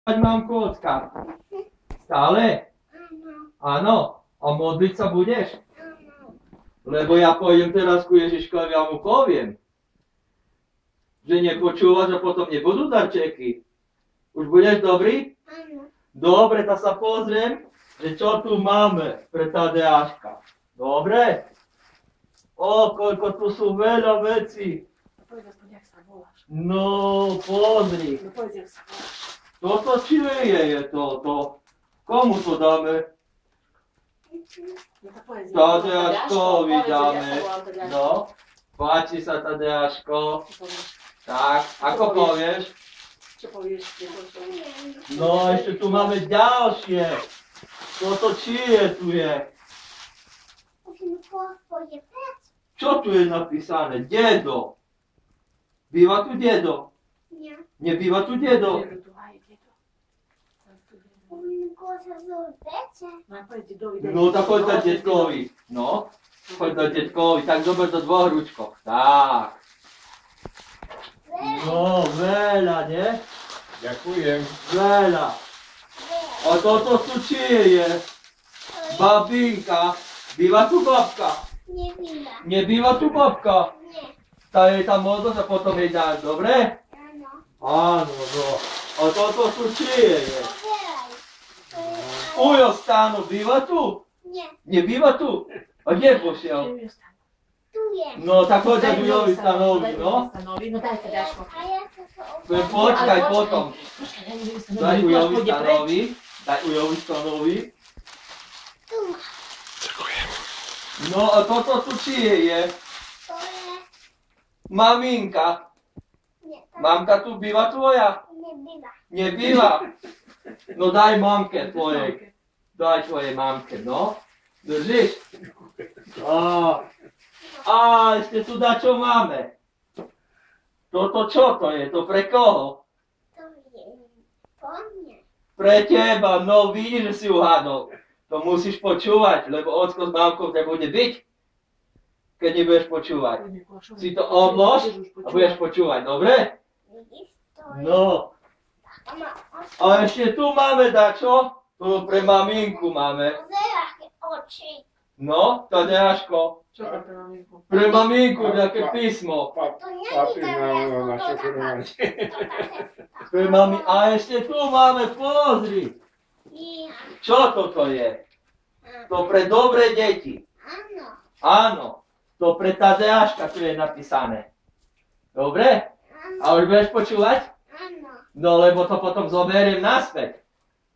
Mám kocka. Stále? Áno. A modliť sa budeš? Lebo ja pôjdem teraz ku Ježiškovi a mu poviem, že nepočúvaš a potom nebudú darčeky. Už budeš dobrý? Áno. Dobre, tak sa pozriem, že čo tu máme pre Tadeáška. Dobre? O, koľko tu sú veľa vecí. Povedz aspoň, jak sa voláš. No, pozri. No povedz, jak sa voláš. Toto čie je toto? Komu to dáme? No to povedz. Tadeáškovi dáme. No. No, páči sa Tadeáško. Čo povieš? Tak, ako povieš? Čo povieš? No, ešte tu máme ďalšie. Toto čie tu je? Čo tu je napísané? Dedo. Býva tu dedo? Nie. Nebýva tu dedo? No, tak choď do detkovi. No, choď do detkovi. Tak zober do dvoch ručkoch. Tak. No, veľa, nie? Ďakujem. Veľa. A toto tu čie je? Babinka. Býva tu babka? Nebýva. Nebýva tu babka? Nie. Tá je tam možnosť a potom jej dáš, dobre? Áno. Áno, no. A toto tu čie je? Pozeraj. To je... Ujo Stáno, býva tu? Nie. Nebýva tu? A kde pošiel? Tu je. No, tak choď za Ujovi Stanovi, no. No daj Tadeáško. A ja to Počkaj potom. Počkaj, daj Ujovi Stanovi. Daj Ujovi Pôjde preč. Stanovi. Daj Ujovi Stanovi. Tu. No a toto tu čie je? To je... Maminka. Nie. To Mamka tu býva tvoja? nebýva. Nebýva. No daj mamke tvojej. Daj tvojej mamke, no. Držíš? A ešte tu čo máme. Toto čo to je? To pre koho? To je... Po mne. Pre teba. No vidíš, že si uhádol. To musíš počúvať, lebo ocko s mamkou ťa bude byť, keď nebudeš počúvať. Si to odlož a budeš počúvať, dobre? Vidíš? To je... No. A ešte tu máme dačo? Tu pre maminku máme. Pozeraj oči. No, Tadeáško. Čo to pre maminku? Pre maminku nejaké písmo. To nie je Papi tam mám jasno, na to šoferovanie. Pre mami... A ešte tu máme, pozri. Ja. Čo toto je? To pre dobré deti. Áno. Áno. To pre Tadeáška tu je napísané. Dobre? Áno. A už budeš počúvať? Áno. No, lebo to potom zoberiem naspäť.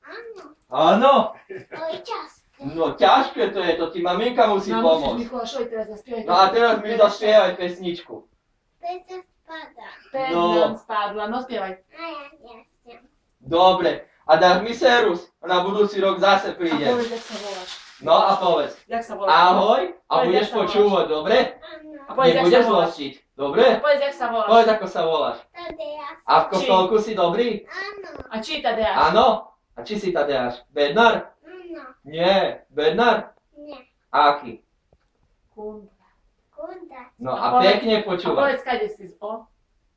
Áno. Áno. To je čas. No, ťažké to je, to ti maminka musí No, musíš pomôcť. Mikulášovi teraz zaspievať. No a teraz mi zaspievaj pesničku. Pesa spada. Pes No. nám spadla, no spievaj. A ja nechcem. Dobre. A dáš mi serus. Na budúci rok zase A prídem. povedz, jak sa voláš. No a povedz. Jak sa voláš? Ahoj. A Povedz, budeš jak sa voláš. počúvať, dobre? Áno. A povedz, jak sa Nebudeš voláš. zlostiť. Dobre? Povedz, jak sa voláš. Povedz, ako sa voláš. Tadeáš. A v kostolku si dobrý? Áno. A či Tadeáš? Áno. A či si Tadeáš? Bednar? Áno. Nie. Bednar? Nie. Aký? Kundra. Kunda. No A a povedz- pekne A počúvaj. povedz, kade si z O?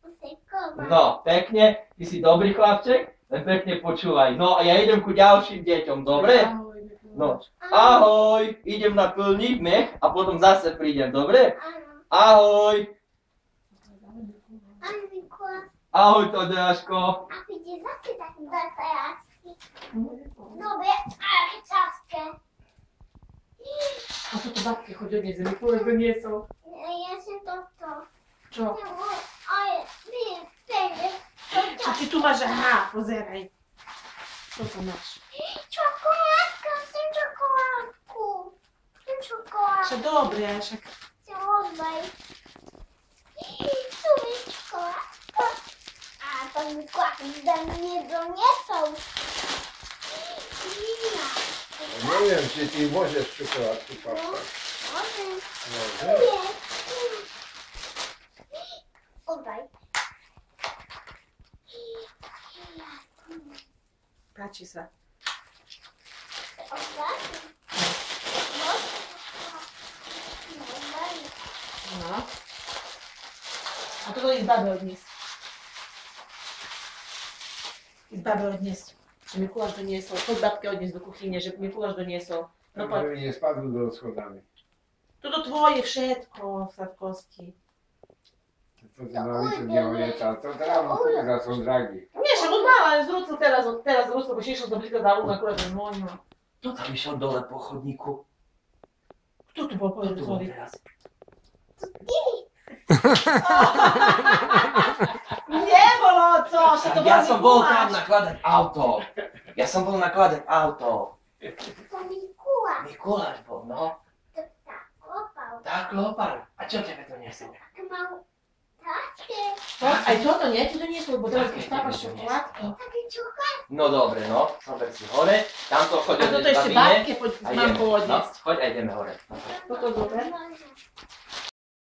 Usekova. No, pekne. Ty si dobrý chlapček, len pekne počúvaj. No a ja idem ku ďalším deťom, dobre? Ahoj, Mikuláš. No. Ahoj. Idem naplniť mech a potom zase prídem, dobre? Áno. Ahoj. Áno, Mikuláš. Ahoj, Tadeáško. A príde zase tak Tadeášky. Dobre. A aké časké. A toto babky choď odniesť, Mikuláš doniesol. Ja som toto. Čo? Ale nie, tebe. A ty tu máš, aha, pozeraj. Čo to máš? Čokoládka, chcem čokoládku. Chcem čokoládku. Čo dobre, však. Chcem odbaj. Tu je čokoládka. A to Mikuláš mi doniesol. Ja. Neviem, či ty môžeš čokoládku papať. Môžem. Tu Môžeš? je. Odbaj. Páči sa. Odbaj. No. A toto ísť babe odniesť. Ísť babe odniesť. Že Mikuláš doniesol, choď babke odniesť do kuchyne, že Mikuláš doniesol. No poď. Żeby nie spadł do schodami. Toto tvoje všetko, sladkosti. To ty na ulicy nie ojeca, to teraz za są dragi. Nie, že on mal, ale zrúcil teraz zrúcil, bo si išiel do blízka za úna, akurát ten môj, no. Kto tam išiel dole po chodníku? Kto tu bol, Kto povedz, tu bol sorry. teraz? Nebolo to, že to bol Ja som bol Mikuláš. tam nakladať auto. Ja som bol nakladať auto. To Mikuláš. Mikuláš bol, no. To tak kopał. Tak, klopal. A čo tebe to nesú? Tak mal takie. Aj toto nie, ti doniesol, lebo teraz keď štápaš čokoládky. Takie cukor. No dobre, no. Zober si hore. Tamto A choď toto odniesť ešte babine. babke A mám ideme. poodniesť. No, choď a ideme hore. Toto dobre. Może.